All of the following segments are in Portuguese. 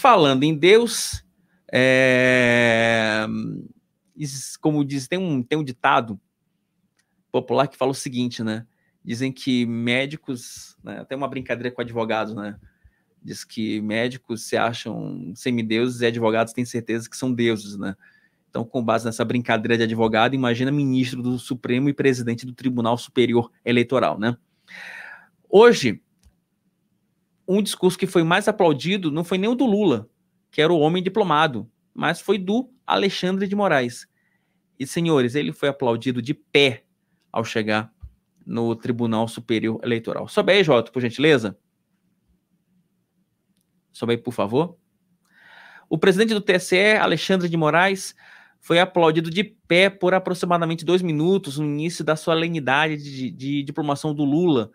falando em Deus, como diz, tem um ditado popular que fala o seguinte, né? Dizem que médicos, né, tem uma brincadeira com advogados, né? Diz que médicos se acham semideuses e advogados têm certeza que são deuses, né? Então, com base nessa brincadeira de advogado, imagina ministro do Supremo e presidente do Tribunal Superior Eleitoral, né? Hoje, um discurso que foi mais aplaudido não foi nem o do Lula, que era o homem diplomado, mas foi do Alexandre de Moraes. E, senhores, ele foi aplaudido de pé ao chegar no Tribunal Superior Eleitoral. Sobe aí, Jota, por gentileza. Sobe aí, por favor. O presidente do TSE, Alexandre de Moraes, foi aplaudido de pé por aproximadamente 2 minutos no início da solenidade de diplomação do Lula.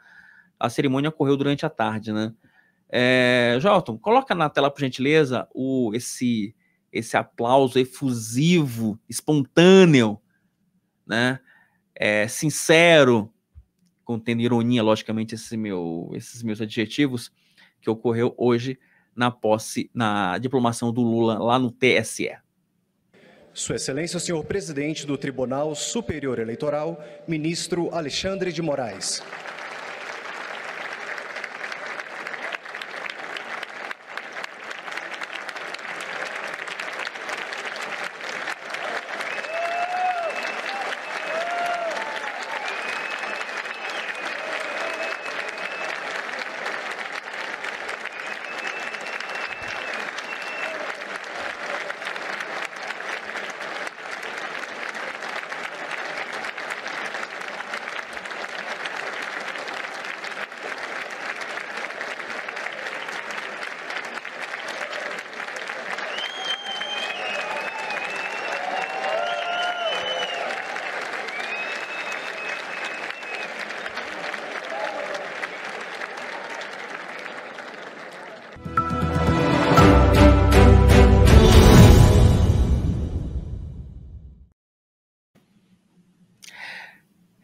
A cerimônia ocorreu durante a tarde, né? Jolton, coloca na tela, por gentileza, esse aplauso efusivo, espontâneo, né? Sincero, contendo ironia, logicamente, esses meus adjetivos, que ocorreu hoje na diplomação do Lula lá no TSE. Sua Excelência, senhor presidente do Tribunal Superior Eleitoral, ministro Alexandre de Moraes.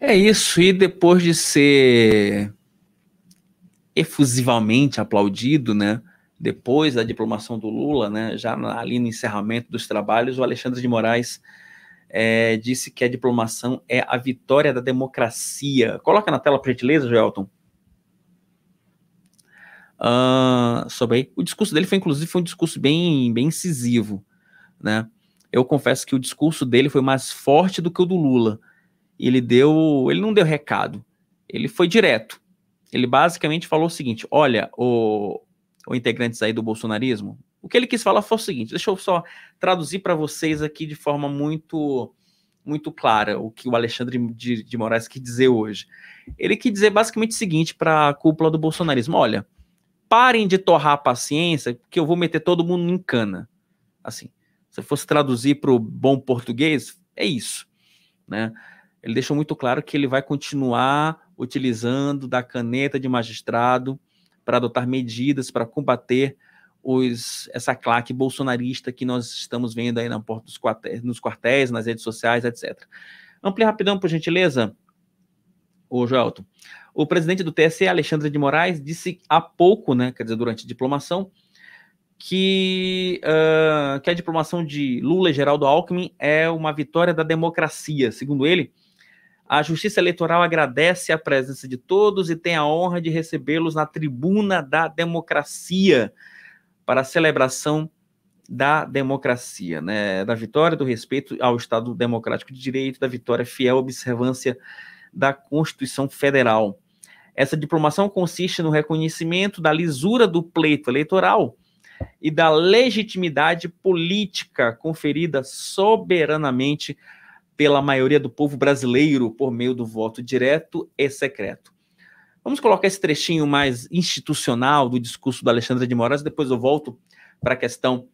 É isso, e depois de ser efusivamente aplaudido, né, depois da diplomação do Lula, né, já ali no encerramento dos trabalhos, o Alexandre de Moraes disse que a diplomação é a vitória da democracia. Coloca na tela, por gentileza, Joelton. Sobre aí. O discurso dele foi um discurso bem incisivo, né? Eu confesso que o discurso dele foi mais forte do que o do Lula. Ele não deu recado, ele foi direto. Ele basicamente falou o seguinte: olha, o integrantes aí do bolsonarismo, o que ele quis falar foi o seguinte, deixa eu só traduzir para vocês aqui de forma muito, muito clara o que o Alexandre de Moraes quis dizer hoje. Ele quis dizer basicamente o seguinte para a cúpula do bolsonarismo: olha, parem de torrar a paciência, porque eu vou meter todo mundo em cana. Assim, se eu fosse traduzir para o bom português, é isso, né? Ele deixou muito claro que ele vai continuar utilizando da caneta de magistrado para adotar medidas para combater essa claque bolsonarista que nós estamos vendo aí na porta nos quartéis, nas redes sociais, etc. Amplie rapidão, por gentileza, o Joelton. O presidente do TSE, Alexandre de Moraes, disse há pouco, né, quer dizer, durante a diplomação, que a diplomação de Lula e Geraldo Alckmin é uma vitória da democracia. Segundo ele, a Justiça Eleitoral agradece a presença de todos e tem a honra de recebê-los na tribuna da democracia para a celebração da democracia, né? Da vitória do respeito ao Estado Democrático de Direito, da vitória fiel à observância da Constituição Federal. Essa diplomação consiste no reconhecimento da lisura do pleito eleitoral e da legitimidade política conferida soberanamente pela maioria do povo brasileiro por meio do voto direto e secreto. Vamos colocar esse trechinho mais institucional do discurso do Alexandre de Moraes, depois eu volto para a questão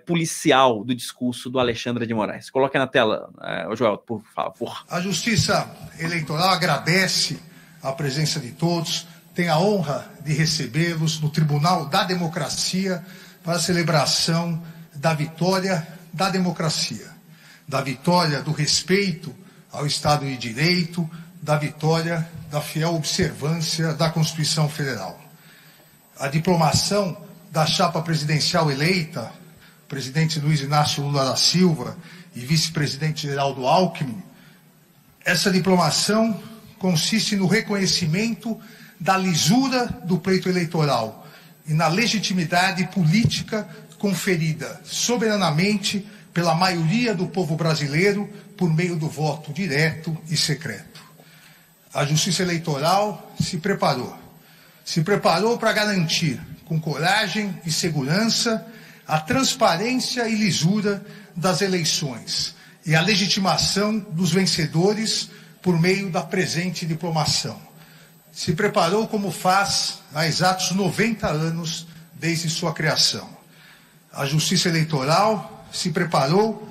policial do discurso do Alexandre de Moraes. Coloque na tela, Joel, por favor. A Justiça Eleitoral agradece a presença de todos, tem a honra de recebê-los no Tribunal da Democracia para a celebração da vitória da democracia, da vitória do respeito ao Estado de Direito, da vitória da fiel observância da Constituição Federal. A diplomação da chapa presidencial eleita, presidente Luiz Inácio Lula da Silva e vice-presidente Geraldo Alckmin, essa diplomação consiste no reconhecimento da lisura do pleito eleitoral e na legitimidade política conferida soberanamente pela maioria do povo brasileiro por meio do voto direto e secreto. A Justiça Eleitoral se preparou para garantir, com coragem e segurança, a transparência e lisura das eleições e a legitimação dos vencedores por meio da presente diplomação. Se preparou como faz há exatos 90 anos desde sua criação. A Justiça Eleitoral se preparou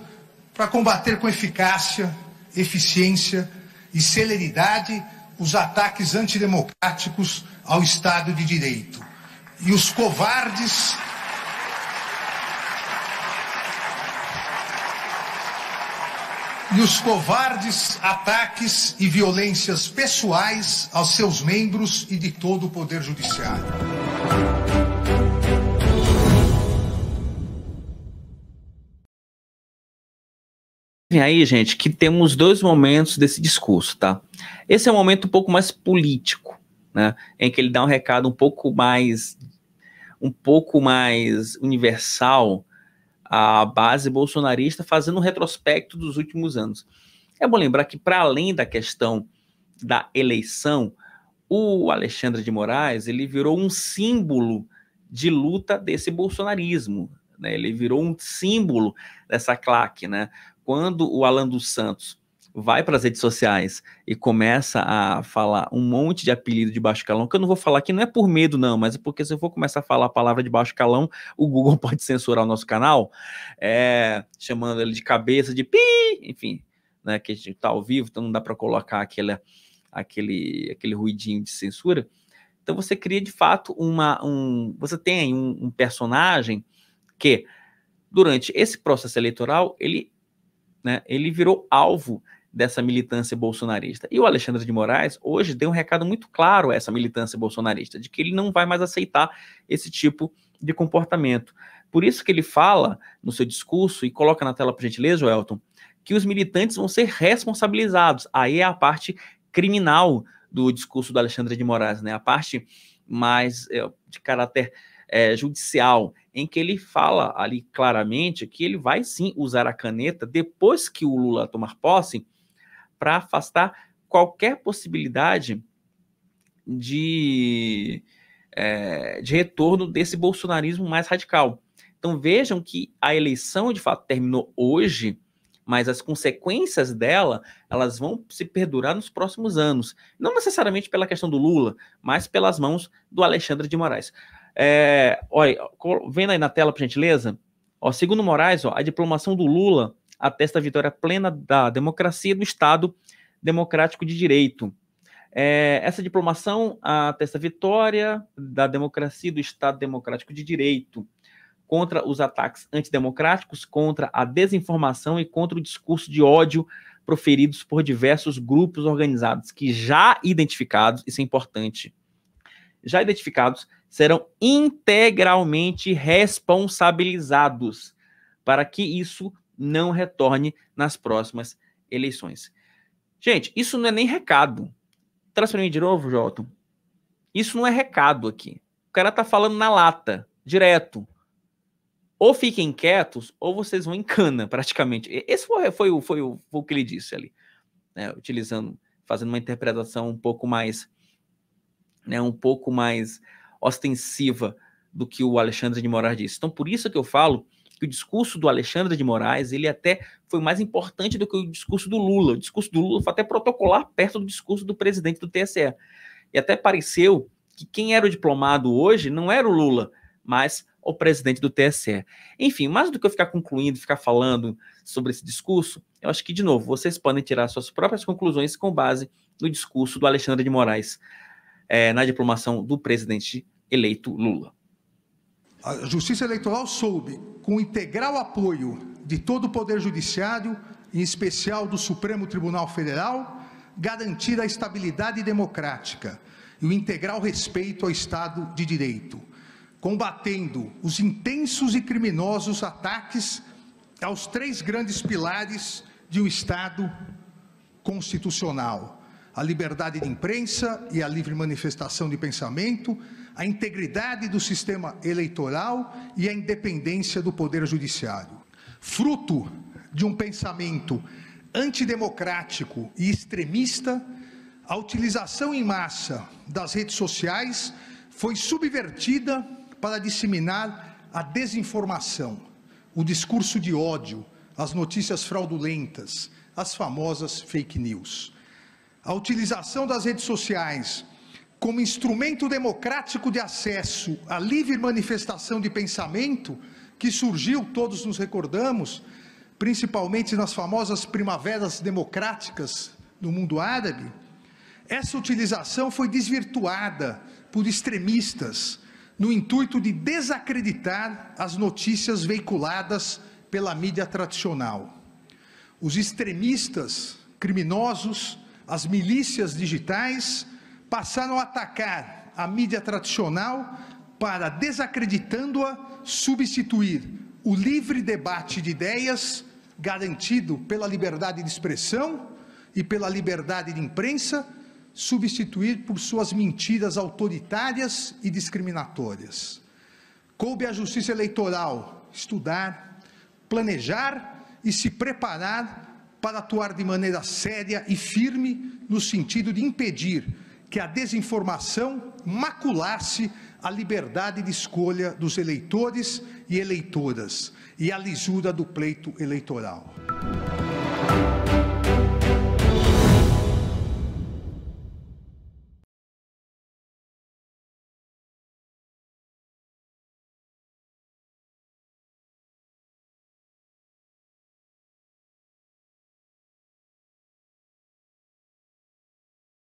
para combater com eficácia, eficiência e celeridade os ataques antidemocráticos ao Estado de Direito. E os covardes ataques e violências pessoais aos seus membros e de todo o Poder Judiciário. E aí, gente, que temos dois momentos desse discurso, tá? Esse é um momento um pouco mais político, né? Em que ele dá um recado um pouco mais universal à base bolsonarista, fazendo um retrospecto dos últimos anos. É bom lembrar que, para além da questão da eleição, o Alexandre de Moraes, ele virou um símbolo de luta desse bolsonarismo, né? Ele virou um símbolo dessa claque, né? Quando o Alan dos Santos vai para as redes sociais e começa a falar um monte de apelido de baixo calão, que eu não vou falar aqui, não é por medo não, mas é porque se eu for começar a falar a palavra de baixo calão, o Google pode censurar o nosso canal, chamando ele de cabeça de pi, enfim, né, que a gente está ao vivo, então não dá para colocar aquele ruidinho de censura. Então você cria de fato você tem um personagem que durante esse processo eleitoral ele virou alvo dessa militância bolsonarista. E o Alexandre de Moraes, hoje, deu um recado muito claro a essa militância bolsonarista, de que ele não vai mais aceitar esse tipo de comportamento. Por isso que ele fala no seu discurso, e coloca na tela, por gentileza, Welton, que os militantes vão ser responsabilizados. Aí é a parte criminal do discurso do Alexandre de Moraes, né? A parte mais de caráter judicial, em que ele fala ali claramente que ele vai sim usar a caneta depois que o Lula tomar posse para afastar qualquer possibilidade de retorno desse bolsonarismo mais radical. Então vejam que a eleição de fato terminou hoje, mas as consequências dela, elas vão se perdurar nos próximos anos. Não necessariamente pela questão do Lula, mas pelas mãos do Alexandre de Moraes. Olha, vendo aí na tela, por gentileza, segundo Moraes, a diplomação do Lula atesta a vitória plena da democracia do Estado Democrático de Direito. Essa diplomação atesta a vitória da democracia do Estado Democrático de Direito contra os ataques antidemocráticos, contra a desinformação e contra o discurso de ódio proferidos por diversos grupos organizados que já identificados, isso é importante, já identificados, serão integralmente responsabilizados para que isso não retorne nas próximas eleições. Gente, isso não é nem recado. Traz para mim de novo, Jolton. Isso não é recado aqui. O cara tá falando na lata, direto. Ou fiquem quietos, ou vocês vão em cana, praticamente. Esse foi o que ele disse ali, né? Fazendo uma interpretação um pouco mais ostensiva do que o Alexandre de Moraes disse. Então, por isso que eu falo que o discurso do Alexandre de Moraes, ele até foi mais importante do que o discurso do Lula. O discurso do Lula foi até protocolar perto do discurso do presidente do TSE. E até pareceu que quem era o diplomado hoje não era o Lula, mas o presidente do TSE. Enfim, mais do que eu ficar concluindo, ficar falando sobre esse discurso, eu acho que, de novo, vocês podem tirar suas próprias conclusões com base no discurso do Alexandre de Moraes, na diplomação do presidente eleito Lula. A Justiça Eleitoral soube, com integral apoio de todo o Poder Judiciário, em especial do Supremo Tribunal Federal, garantir a estabilidade democrática e o integral respeito ao Estado de Direito. combatendo os intensos e criminosos ataques aos 3 grandes pilares de um Estado constitucional: a liberdade de imprensa e a livre manifestação de pensamento, a integridade do sistema eleitoral e a independência do Poder Judiciário. Fruto de um pensamento antidemocrático e extremista, a utilização em massa das redes sociais foi subvertida para disseminar a desinformação, o discurso de ódio, as notícias fraudulentas, as famosas fake news. A utilização das redes sociais como instrumento democrático de acesso à livre manifestação de pensamento, que surgiu, todos nos recordamos, principalmente nas famosas primaveras democráticas no mundo árabe, essa utilização foi desvirtuada por extremistas no intuito de desacreditar as notícias veiculadas pela mídia tradicional. Os extremistas, criminosos, as milícias digitais passaram a atacar a mídia tradicional para, desacreditando-a, substituir o livre debate de ideias, garantido pela liberdade de expressão e pela liberdade de imprensa, substituir por suas mentiras autoritárias e discriminatórias. Coube à Justiça Eleitoral estudar, planejar e se preparar para atuar de maneira séria e firme no sentido de impedir que a desinformação maculasse a liberdade de escolha dos eleitores e eleitoras e a lisura do pleito eleitoral.